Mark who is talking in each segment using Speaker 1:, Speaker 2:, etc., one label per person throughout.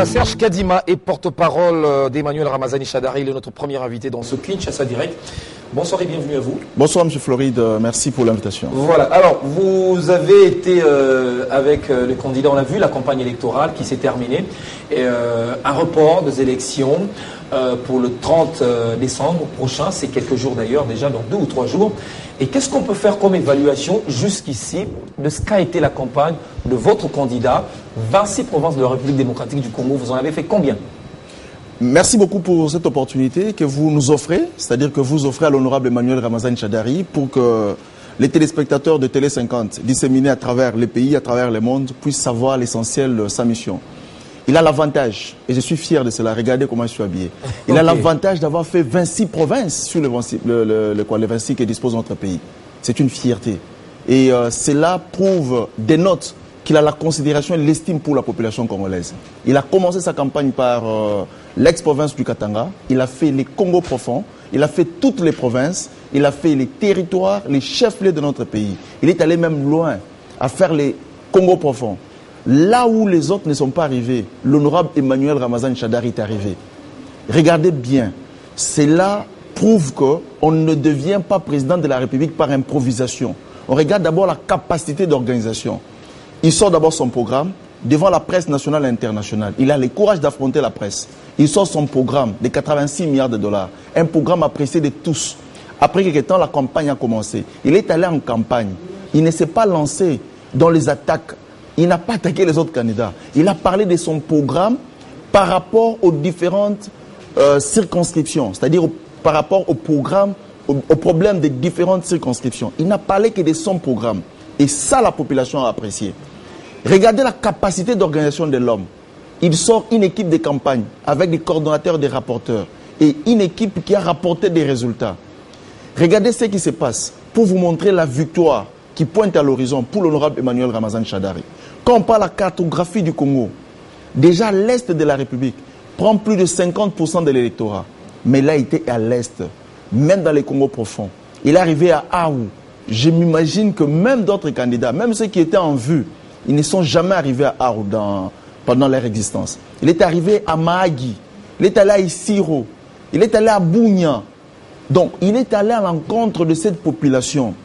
Speaker 1: Voilà, Serge Kadima est porte-parole d'Emmanuel Ramazani Shadari. Il est notre premier invité dans ce Kinshasa Direct. Bonsoir et bienvenue à vous.
Speaker 2: Bonsoir M. Floride, merci pour l'invitation.
Speaker 1: Voilà, alors vous avez été avec le candidat, on a vu la campagne électorale qui s'est terminée, et un report des élections pour le 30 décembre prochain, c'est quelques jours d'ailleurs, déjà dans 2 ou 3 jours. Et qu'est-ce qu'on peut faire comme évaluation jusqu'ici de ce qu'a été la campagne de votre candidat, 26 provinces de la République démocratique du Congo? Vous en avez fait combien?
Speaker 2: Merci beaucoup pour cette opportunité que vous nous offrez, c'est-à-dire que vous offrez à l'honorable Emmanuel Ramazani Shadari pour que les téléspectateurs de Télé 50, disséminés à travers les pays, à travers le monde, puissent savoir l'essentiel de sa mission. Il a l'avantage, et je suis fier de cela, regardez comment je suis habillé. Il a l'avantage d'avoir fait 26 provinces sur les 26 que dispose notre pays. C'est une fierté. Et cela dénote qu'il a la considération et l'estime pour la population congolaise. Il a commencé sa campagne par l'ex-province du Katanga. Il a fait les Congo profonds. Il a fait toutes les provinces. Il a fait les territoires, les chefs-lieux de notre pays. Il est allé même loin à faire les Congo profonds. Là où les autres ne sont pas arrivés, l'honorable Emmanuel Ramazani Shadari est arrivé. Regardez bien, cela prouve qu'on ne devient pas président de la République par improvisation. On regarde d'abord la capacité d'organisation. Il sort d'abord son programme devant la presse nationale et internationale. Il a le courage d'affronter la presse. Il sort son programme de 86 milliards de dollars. Un programme apprécié de tous. Après quelques temps, la campagne a commencé. Il est allé en campagne. Il ne s'est pas lancé dans les attaques. Il n'a pas attaqué les autres candidats. Il a parlé de son programme par rapport aux différentes circonscriptions, c'est-à-dire par rapport au programme, aux problèmes des différentes circonscriptions. Il n'a parlé que de son programme. Et ça, la population a apprécié. Regardez la capacité d'organisation de l'homme. Il sort une équipe de campagne avec des coordonnateurs, des rapporteurs et une équipe qui a rapporté des résultats. Regardez ce qui se passe pour vous montrer la victoire qui pointe à l'horizon pour l'honorable Emmanuel Ramazani Shadari. Quand on parle de la cartographie du Congo, déjà l'Est de la République prend plus de 50% de l'électorat. Mais là, il était à l'Est, même dans les Congo profonds. Il est arrivé à Aou. Je m'imagine que même d'autres candidats, même ceux qui étaient en vue, ils ne sont jamais arrivés à Aou pendant leur existence. Il est arrivé à Mahagi, il est allé à Isiro, il est allé à Bounia. Donc, il est allé à l'encontre de cette population.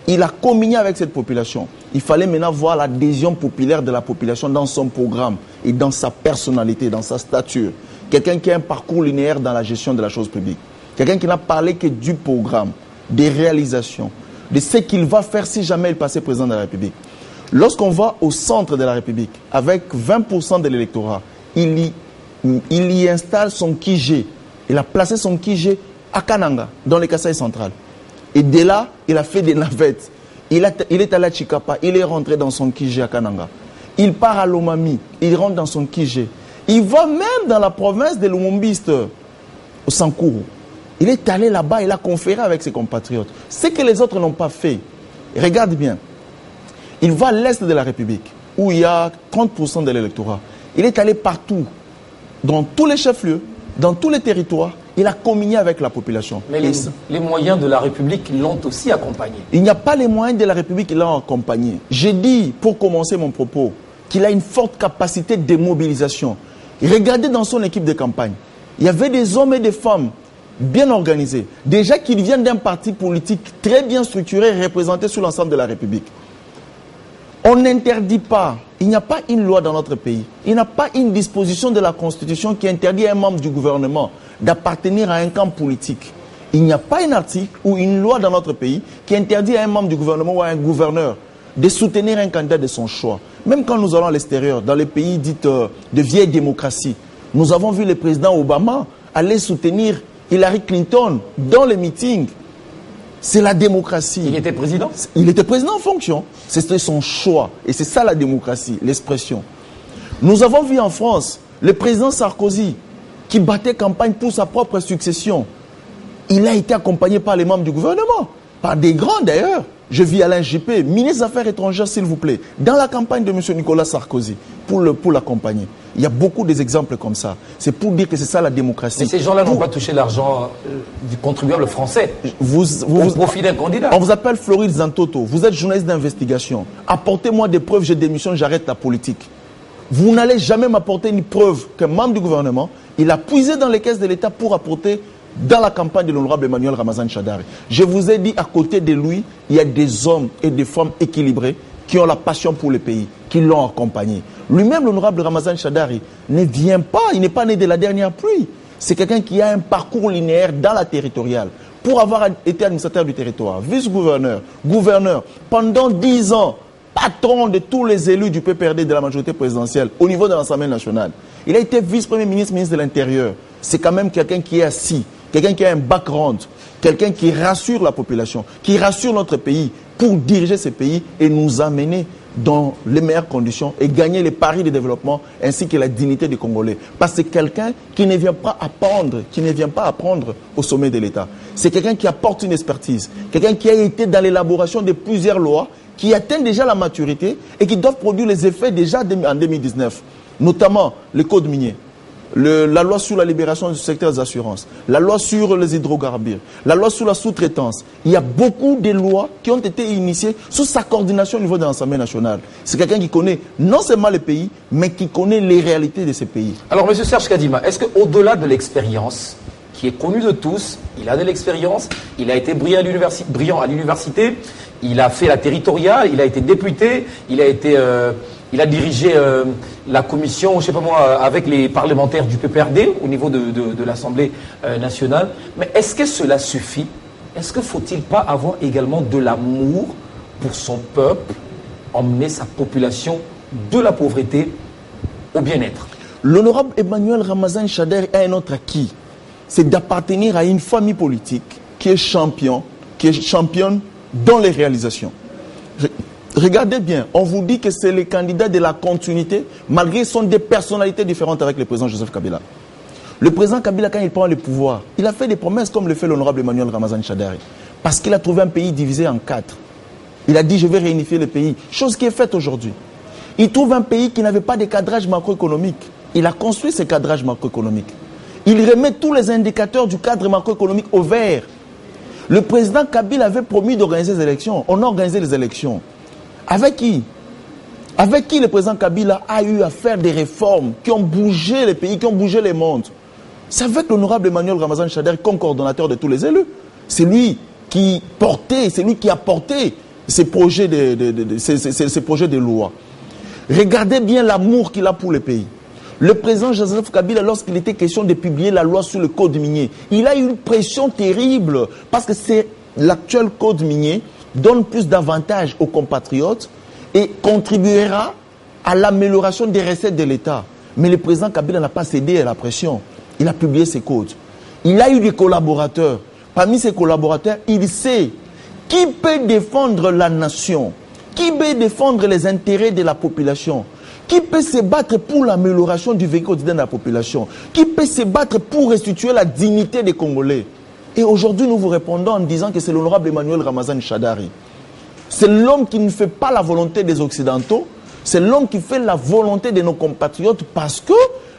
Speaker 2: Il a communié avec cette population. Il fallait maintenant voir l'adhésion populaire de la population dans son programme et dans sa personnalité, dans sa stature. Quelqu'un qui a un parcours linéaire dans la gestion de la chose publique. Quelqu'un qui n'a parlé que du programme, des réalisations, de ce qu'il va faire si jamais il passait président de la République. Lorsqu'on va au centre de la République, avec 20% de l'électorat, il y installe son Kijé. Il a placé son Kijé à Kananga, dans le Kasaï central. Et dès là, il a fait des navettes. Il est allé à Chikapa, il est rentré dans son Kijé à Kananga. Il part à Lomami, il rentre dans son Kijé. Il va même dans la province de Lumumbiste, au Sankourou. Il est allé là-bas, il a conféré avec ses compatriotes. Ce que les autres n'ont pas fait. Regarde bien. Il va à l'est de la République, où il y a 30% de l'électorat. Il est allé partout, dans tous les chefs-lieux, dans tous les territoires. Il a communié avec la population.
Speaker 1: Mais les moyens de la République l'ont aussi accompagné.
Speaker 2: Il n'y a pas les moyens de la République qui l'ont accompagné. J'ai dit, pour commencer mon propos, qu'il a une forte capacité de mobilisation. Regardez dans son équipe de campagne. Il y avait des hommes et des femmes bien organisés. Déjà qu'ils viennent d'un parti politique très bien structuré et représenté sur l'ensemble de la République. On n'interdit pas, il n'y a pas une loi dans notre pays, il n'y a pas une disposition de la Constitution qui interdit à un membre du gouvernement d'appartenir à un camp politique. Il n'y a pas un article ou une loi dans notre pays qui interdit à un membre du gouvernement ou à un gouverneur de soutenir un candidat de son choix. Même quand nous allons à l'extérieur, dans les pays dits de vieille démocratie, nous avons vu le président Obama aller soutenir Hillary Clinton dans les meetings. C'est la démocratie.
Speaker 1: Il était président?
Speaker 2: Il était président en fonction. C'était son choix. Et c'est ça la démocratie, l'expression. Nous avons vu en France le président Sarkozy qui battait campagne pour sa propre succession. Il a été accompagné par les membres du gouvernement, par des grands d'ailleurs. Je vis Alain Juppé, ministre des Affaires étrangères, s'il vous plaît, dans la campagne de M. Nicolas Sarkozy, pour l'accompagner. Il y a beaucoup d'exemples comme ça. C'est pour dire que c'est ça la démocratie.
Speaker 1: Mais ces gens-là n'ont pas touché l'argent du contribuable français. Vous profitez d'un candidat.
Speaker 2: On vous appelle Floride Zantoto. Vous êtes journaliste d'investigation. Apportez-moi des preuves, je démissionne, j'arrête la politique. Vous n'allez jamais m'apporter une preuve qu'un membre du gouvernement, il a puisé dans les caisses de l'État pour apporter dans la campagne de l'honorable Emmanuel Ramazan Shadary. Je vous ai dit, à côté de lui, il y a des hommes et des femmes équilibrés qui ont la passion pour le pays, qui l'ont accompagné. Lui-même, l'honorable Ramazan Shadary, ne vient pas, il n'est pas né de la dernière pluie. C'est quelqu'un qui a un parcours linéaire dans la territoriale. Pour avoir été administrateur du territoire, vice-gouverneur, gouverneur, pendant 10 ans, patron de tous les élus du PPRD de la majorité présidentielle au niveau de l'Assemblée nationale. Il a été vice-premier ministre, ministre de l'Intérieur. C'est quand même quelqu'un qui est assis, quelqu'un qui a un background, quelqu'un qui rassure la population, qui rassure notre pays pour diriger ce pays et nous amener dans les meilleures conditions et gagner les paris de développement ainsi que la dignité des Congolais. Parce que c'est quelqu'un qui ne vient pas apprendre au sommet de l'État. C'est quelqu'un qui apporte une expertise, quelqu'un qui a été dans l'élaboration de plusieurs lois qui atteignent déjà la maturité et qui doivent produire les effets déjà en 2019, notamment le code minier, la loi sur la libération du secteur des assurances, la loi sur les hydrocarbures, la loi sur la sous-traitance. Il y a beaucoup de lois qui ont été initiées sous sa coordination au niveau de l'Assemblée nationale. C'est quelqu'un qui connaît non seulement le pays, mais qui connaît les réalités de ces pays.
Speaker 1: Alors, M. Serge Kadima, est-ce qu'au-delà de l'expérience, qui est connue de tous, il a de l'expérience, il a été brillant à l'université, il a fait la territoriale, il a été député, il a dirigé la commission, je ne sais pas moi, avec les parlementaires du PPRD au niveau de l'Assemblée nationale. Mais est-ce que cela suffit? Est-ce qu'il ne faut-il pas avoir également de l'amour pour son peuple, emmener sa population de la pauvreté au bien-être?
Speaker 2: L'honorable Emmanuel Ramazan Shadary a un autre acquis. C'est d'appartenir à une famille politique qui est championne dans les réalisations. Regardez bien, on vous dit que c'est le candidat de la continuité, malgré qu'ils sont des personnalités différentes avec le président Joseph Kabila. Le président Kabila, quand il prend le pouvoir, il a fait des promesses comme le fait l'honorable Emmanuel Ramazan Shadary, parce qu'il a trouvé un pays divisé en 4. Il a dit, je vais réunifier le pays, chose qui est faite aujourd'hui. Il trouve un pays qui n'avait pas de cadrage macroéconomique. Il a construit ce cadrage macroéconomique. Il remet tous les indicateurs du cadre macroéconomique au vert. Le président Kabila avait promis d'organiser les élections. On a organisé les élections. Avec qui? Avec qui le président Kabila a eu à faire des réformes qui ont bougé les pays, qui ont bougé les mondes? C'est avec l'honorable Emmanuel Ramazan Shadary comme coordonnateur de tous les élus. C'est lui qui portait, c'est lui qui a porté ces projets de loi. Regardez bien l'amour qu'il a pour le pays. Le président Joseph Kabila, lorsqu'il était question de publier la loi sur le code minier, il a eu une pression terrible parce que c'est l'actuel code minier donne plus d'avantages aux compatriotes et contribuera à l'amélioration des recettes de l'État. Mais le président Kabila n'a pas cédé à la pression. Il a publié ses codes. Il a eu des collaborateurs. Parmi ses collaborateurs, il sait qui peut défendre la nation, qui peut défendre les intérêts de la population, qui peut se battre pour l'amélioration du vécu quotidien de la population, qui peut se battre pour restituer la dignité des Congolais. Et aujourd'hui, nous vous répondons en disant que c'est l'honorable Emmanuel Ramazan Shadary. C'est l'homme qui ne fait pas la volonté des Occidentaux, c'est l'homme qui fait la volonté de nos compatriotes parce que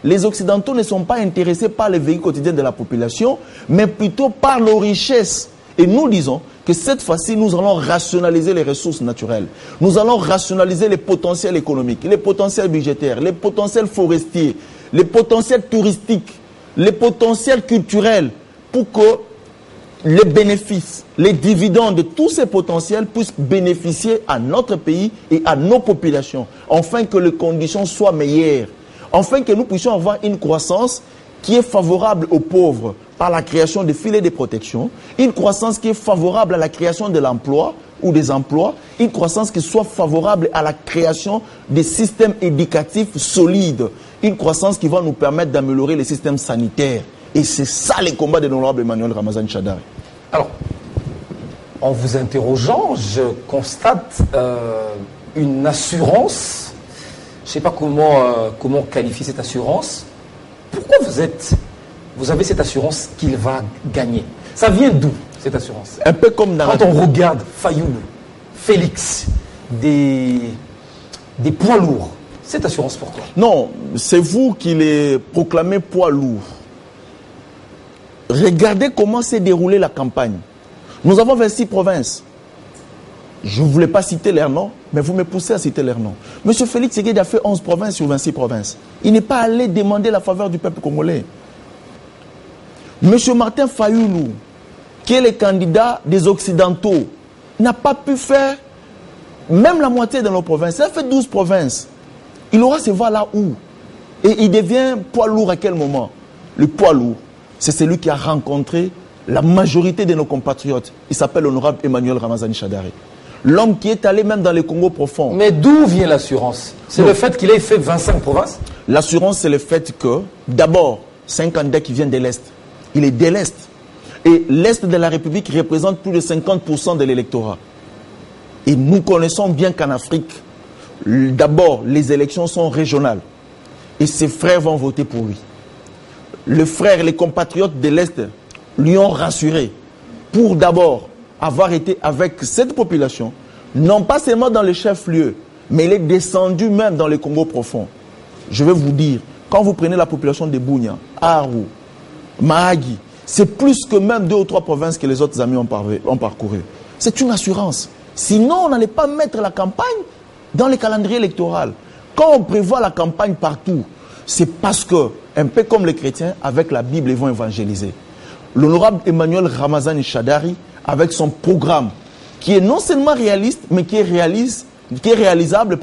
Speaker 2: les Occidentaux ne sont pas intéressés par les vécu quotidiens de la population, mais plutôt par nos richesses. Et nous disons que cette fois-ci, nous allons rationaliser les ressources naturelles. Nous allons rationaliser les potentiels économiques, les potentiels budgétaires, les potentiels forestiers, les potentiels touristiques, les potentiels culturels, pour que les bénéfices, les dividendes de tous ces potentiels puissent bénéficier à notre pays et à nos populations, afin que les conditions soient meilleures, afin que nous puissions avoir une croissance qui est favorable aux pauvres par la création de filets de protection, une croissance qui est favorable à la création de l'emploi ou des emplois, une croissance qui soit favorable à la création des systèmes éducatifs solides, une croissance qui va nous permettre d'améliorer les systèmes sanitaires. Et c'est ça les combats de l'honorable Emmanuel Ramazan Shadary.
Speaker 1: Alors, en vous interrogeant, je constate une assurance. Je ne sais pas comment qualifier cette assurance. Pourquoi vous avez cette assurance qu'il va gagner? Ça vient d'où, cette assurance?
Speaker 2: Un peu comme dans
Speaker 1: quand on regarde Fayoulou, Félix, des poids lourds, cette assurance pour toi?
Speaker 2: Non, c'est vous qui les proclamez poids lourds. Regardez comment s'est déroulée la campagne. Nous avons 26 provinces. Je ne voulais pas citer leurs noms, mais vous me poussez à citer leurs noms. M. Félix Tshisekedi a fait 11 provinces sur 26 provinces. Il n'est pas allé demander la faveur du peuple congolais. M. Martin Fayoulou, qui est le candidat des Occidentaux, n'a pas pu faire même la moitié de nos provinces. Il a fait 12 provinces. Il aura ses voix là où? Et il devient poids lourd à quel moment? Le poids lourd, c'est celui qui a rencontré la majorité de nos compatriotes. Il s'appelle l'honorable Emmanuel Ramazani Shadari. L'homme qui est allé même dans les Congo profonds.
Speaker 1: Mais d'où vient l'assurance? C'est le fait qu'il ait fait 25 provinces?
Speaker 2: L'assurance, c'est le fait que, d'abord, c'est un candidat qui vient de l'Est. Il est de l'Est. Et l'Est de la République représente plus de 50% de l'électorat. Et nous connaissons bien qu'en Afrique, d'abord, les élections sont régionales. Et ses frères vont voter pour lui. Les frères, les compatriotes de l'Est lui ont rassuré pour d'abord avoir été avec cette population, non pas seulement dans le chef-lieu, mais il est descendu même dans les Congo profonds. Je vais vous dire, quand vous prenez la population de Bunia, Aru, Mahagi, c'est plus que même 2 ou 3 provinces que les autres amis ont parcouru. C'est une assurance. Sinon, on n'allait pas mettre la campagne dans les calendriers électoraux. Quand on prévoit la campagne partout, c'est parce que, un peu comme les chrétiens, avec la Bible, ils vont évangéliser. L'honorable Emmanuel Ramazani Shadari, avec son programme, qui est non seulement réaliste, mais qui est réalisable,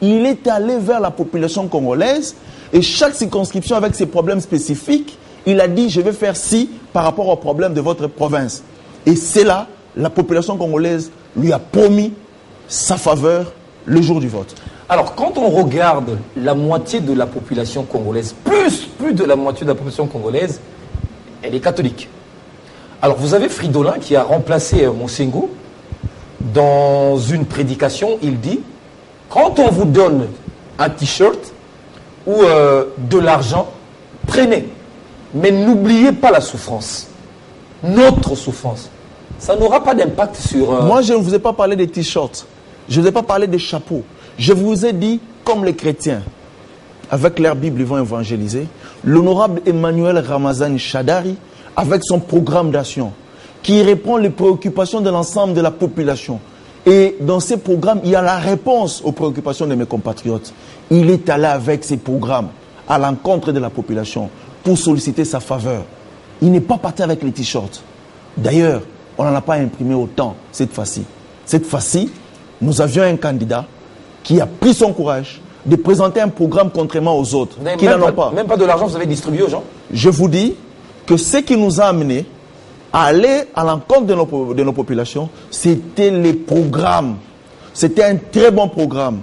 Speaker 2: il est allé vers la population congolaise, et chaque circonscription avec ses problèmes spécifiques, il a dit, je vais faire ci par rapport aux problèmes de votre province. Et c'est là, la population congolaise lui a promis sa faveur le jour du vote.
Speaker 1: Alors, quand on regarde la moitié de la population congolaise, plus de la moitié de la population congolaise, elle est catholique. Alors, vous avez Fridolin qui a remplacé Monsengo. Dans une prédication, il dit, quand on vous donne un t-shirt ou de l'argent, prenez. Mais n'oubliez pas la souffrance. Notre souffrance. Ça n'aura pas d'impact sur...
Speaker 2: Moi, je ne vous ai pas parlé des t-shirts. Je ne vous ai pas parlé des chapeaux. Je vous ai dit, comme les chrétiens, avec leur Bible, ils vont évangéliser. L'honorable Emmanuel Ramazani Shadari, avec son programme d'action, qui répond aux préoccupations de l'ensemble de la population. Et dans ces programmes, il y a la réponse aux préoccupations de mes compatriotes. Il est allé avec ces programmes à l'encontre de la population pour solliciter sa faveur. Il n'est pas parti avec les t-shirts. D'ailleurs, on n'en a pas imprimé autant cette fois-ci. Cette fois-ci, nous avions un candidat qui a pris son courage de présenter un programme contrairement aux autres, qui n'en ont pas.
Speaker 1: Même pas de l'argent, vous avez distribué aux gens?
Speaker 2: Je vous dis que ce qui nous a amené à aller à l'encontre de nos populations, c'était les programmes. C'était un très bon programme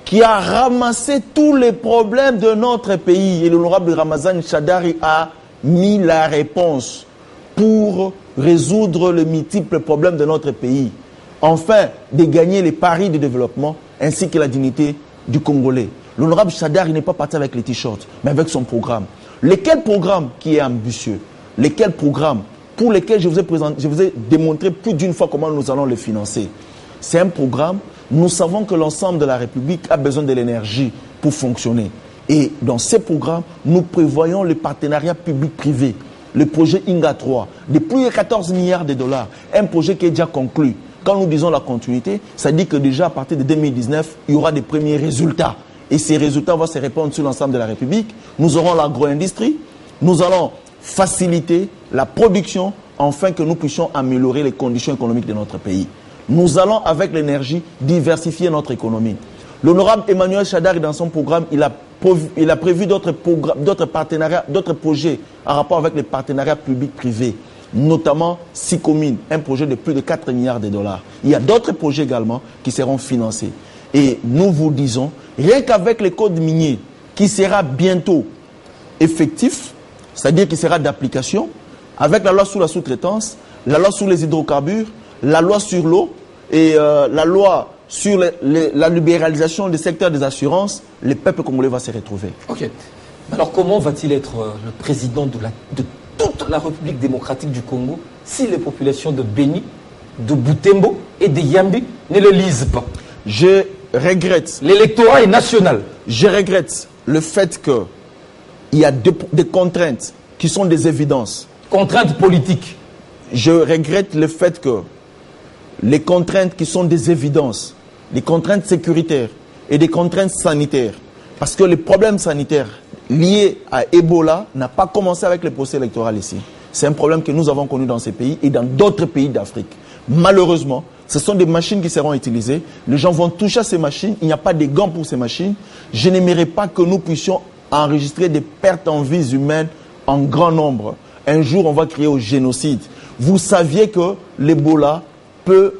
Speaker 2: qui a ramassé tous les problèmes de notre pays. Et l'honorable Ramazani Shadari a mis la réponse pour résoudre les multiples problèmes de notre pays. Enfin, de gagner les paris de développement ainsi que la dignité du Congolais. L'honorable Shadari n'est pas parti avec les t-shirts, mais avec son programme. Lequel programme qui est ambitieux? Lequel programme pour lequel je vous ai démontré plus d'une fois comment nous allons le financer? C'est un programme, nous savons que l'ensemble de la République a besoin de l'énergie pour fonctionner. Et dans ces programmes, nous prévoyons le partenariat public-privé, le projet INGA 3, de plus de 14 milliards de dollars, un projet qui est déjà conclu. Quand nous disons la continuité, ça dit que déjà à partir de 2019, il y aura des premiers résultats. Et ces résultats vont se répandre sur l'ensemble de la République. Nous aurons l'agro-industrie, nous allons faciliter la production, afin que nous puissions améliorer les conditions économiques de notre pays. Nous allons, avec l'énergie, diversifier notre économie. L'honorable Emmanuel Shadari, dans son programme, il a prévu d'autres partenariats, d'autres projets en rapport avec les partenariats publics-privés, notamment Sicomine, un projet de plus de 4 milliards de dollars. Il y a d'autres projets également qui seront financés. Et nous vous disons, rien qu'avec le code minier, qui sera bientôt effectif, c'est-à-dire qui sera d'application, avec la loi sur la sous-traitance, la loi sur les hydrocarbures, la loi sur l'eau et la loi sur la libéralisation du secteur des assurances, le peuple congolais va se retrouver.
Speaker 1: Ok. Alors comment va-t-il être le président de toute la République démocratique du Congo si les populations de Béni, de Butembo et de Yambi ne le lisent pas?
Speaker 2: Je regrette.
Speaker 1: L'électorat est national.
Speaker 2: Je regrette le fait qu'il y a des contraintes qui sont des évidences.
Speaker 1: Contraintes politiques.
Speaker 2: Je regrette le fait que les contraintes qui sont des évidences, des contraintes sécuritaires et des contraintes sanitaires. Parce que les problèmes sanitaires liés à Ebola n'ont pas commencé avec les procès électoraux ici. C'est un problème que nous avons connu dans ces pays et dans d'autres pays d'Afrique. Malheureusement, ce sont des machines qui seront utilisées. Les gens vont toucher à ces machines. Il n'y a pas de gants pour ces machines. Je n'aimerais pas que nous puissions enregistrer des pertes en vies humaines en grand nombre. Un jour, on va crier au génocide. Vous saviez que l'Ebola peut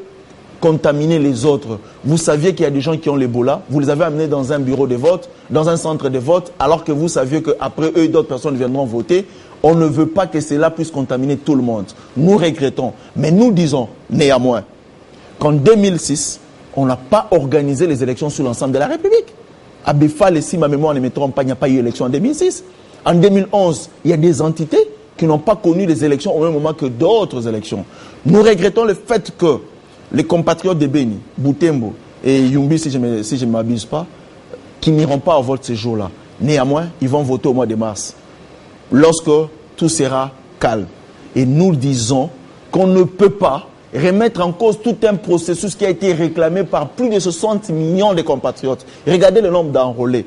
Speaker 2: contaminer les autres. Vous saviez qu'il y a des gens qui ont l'Ebola. Vous les avez amenés dans un bureau de vote, dans un centre de vote, alors que vous saviez qu'après eux, d'autres personnes viendront voter. On ne veut pas que cela puisse contaminer tout le monde. Nous regrettons. Mais nous disons, néanmoins, qu'en 2006, on n'a pas organisé les élections sur l'ensemble de la République. À Befal, si ma mémoire ne me trompe pas, il n'y a pas eu élection en 2006. En 2011, il y a des entités qui n'ont pas connu les élections au même moment que d'autres élections. Nous regrettons le fait que les compatriotes de Beni, Boutembo et Yumbi, si je ne m'abuse pas, qui n'iront pas au vote ce jour-là. Néanmoins, ils vont voter au mois de mars, lorsque tout sera calme. Et nous disons qu'on ne peut pas remettre en cause tout un processus qui a été réclamé par plus de 60 millions de compatriotes. Regardez le nombre d'enrôlés.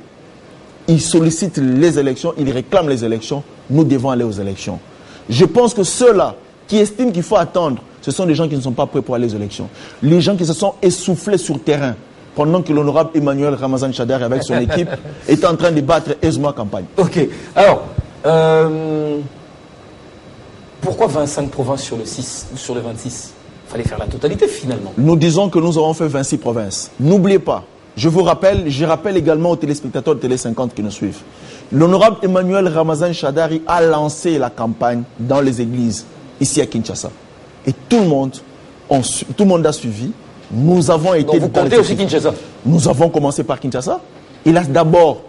Speaker 2: Ils sollicitent les élections, ils réclament les élections. Nous devons aller aux élections. Je pense que ceux-là qui estiment qu'il faut attendre, ce sont des gens qui ne sont pas prêts pour aller aux élections. Les gens qui se sont essoufflés sur le terrain pendant que l'honorable Emmanuel Ramazani Shadary avec son équipe est en train de battre aisément campagne.
Speaker 1: Ok. Alors, pourquoi 25 provinces sur le 6 ou sur le 26? Il fallait faire la totalité finalement.
Speaker 2: Nous disons que nous avons fait 26 provinces. N'oubliez pas, je rappelle également aux téléspectateurs de Télé 50 qui nous suivent. L'honorable Emmanuel Ramazani Shadary a lancé la campagne dans les églises ici à Kinshasa. Et tout le monde a suivi. Nous avons été...
Speaker 1: Donc vous comptez aussi Kinshasa?
Speaker 2: Nous avons commencé par Kinshasa. Il a d'abord,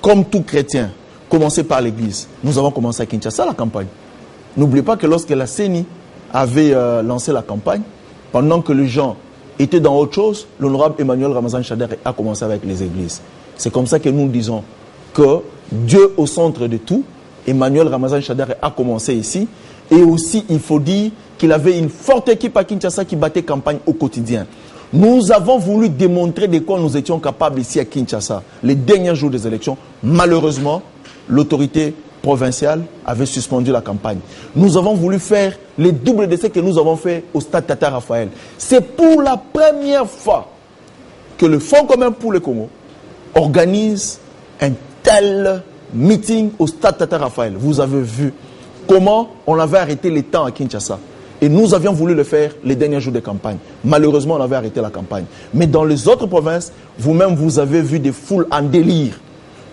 Speaker 2: comme tout chrétien, commencé par l'église. Nous avons commencé à Kinshasa la campagne. N'oubliez pas que lorsque la CENI avait lancé la campagne, pendant que les gens étaient dans autre chose, l'honorable Emmanuel Ramazani Shadary a commencé avec les églises. C'est comme ça que nous disons que Dieu au centre de tout, Emmanuel Ramazani Shadary a commencé ici. Et aussi, il faut dire qu'il avait une forte équipe à Kinshasa qui battait campagne au quotidien. Nous avons voulu démontrer de quoi nous étions capables ici à Kinshasa. Les derniers jours des élections, malheureusement, l'autorité provinciale avait suspendu la campagne. Nous avons voulu faire les doubles de ce que nous avons fait au stade Tata Raphaël. C'est pour la première fois que le Fonds commun pour le Congo organise un tel meeting au stade Tata Raphaël. Vous avez vu comment on avait arrêté les temps à Kinshasa. Et nous avions voulu le faire les derniers jours de campagne. Malheureusement, on avait arrêté la campagne. Mais dans les autres provinces, vous-même, vous avez vu des foules en délire.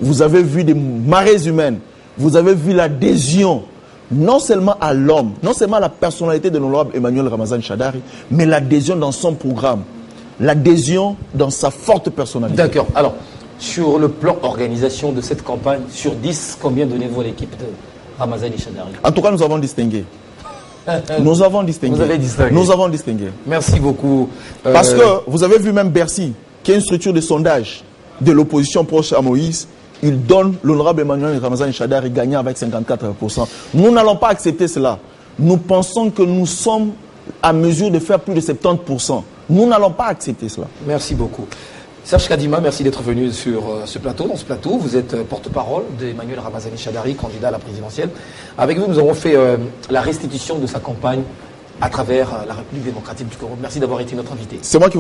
Speaker 2: Vous avez vu des marées humaines. Vous avez vu l'adhésion, non seulement à l'homme, non seulement à la personnalité de l'honorable Emmanuel Ramazani Shadary, mais l'adhésion dans son programme. L'adhésion dans sa forte personnalité.
Speaker 1: D'accord. Alors, sur le plan organisation de cette campagne, sur 10, combien donnez-vous à l'équipe de Ramazani Shadary?
Speaker 2: En tout cas, nous avons distingué. Nous avons distingué.
Speaker 1: Vous avez distingué.
Speaker 2: Nous avons distingué.
Speaker 1: Merci beaucoup.
Speaker 2: Parce que vous avez vu même Bercy, qui est une structure de sondage de l'opposition proche à Moïse, il donne l'honorable Emmanuel Ramazani Shadary gagnant avec 54%. Nous n'allons pas accepter cela. Nous pensons que nous sommes à mesure de faire plus de 70%. Nous n'allons pas accepter cela.
Speaker 1: Merci beaucoup. Serge Kadima, merci d'être venu sur ce plateau. Dans ce plateau, vous êtes porte-parole d'Emmanuel Ramazani Shadary, candidat à la présidentielle. Avec vous, nous avons fait la restitution de sa campagne à travers la République démocratique du Congo. Merci d'avoir été notre invité.
Speaker 2: C'est moi qui vous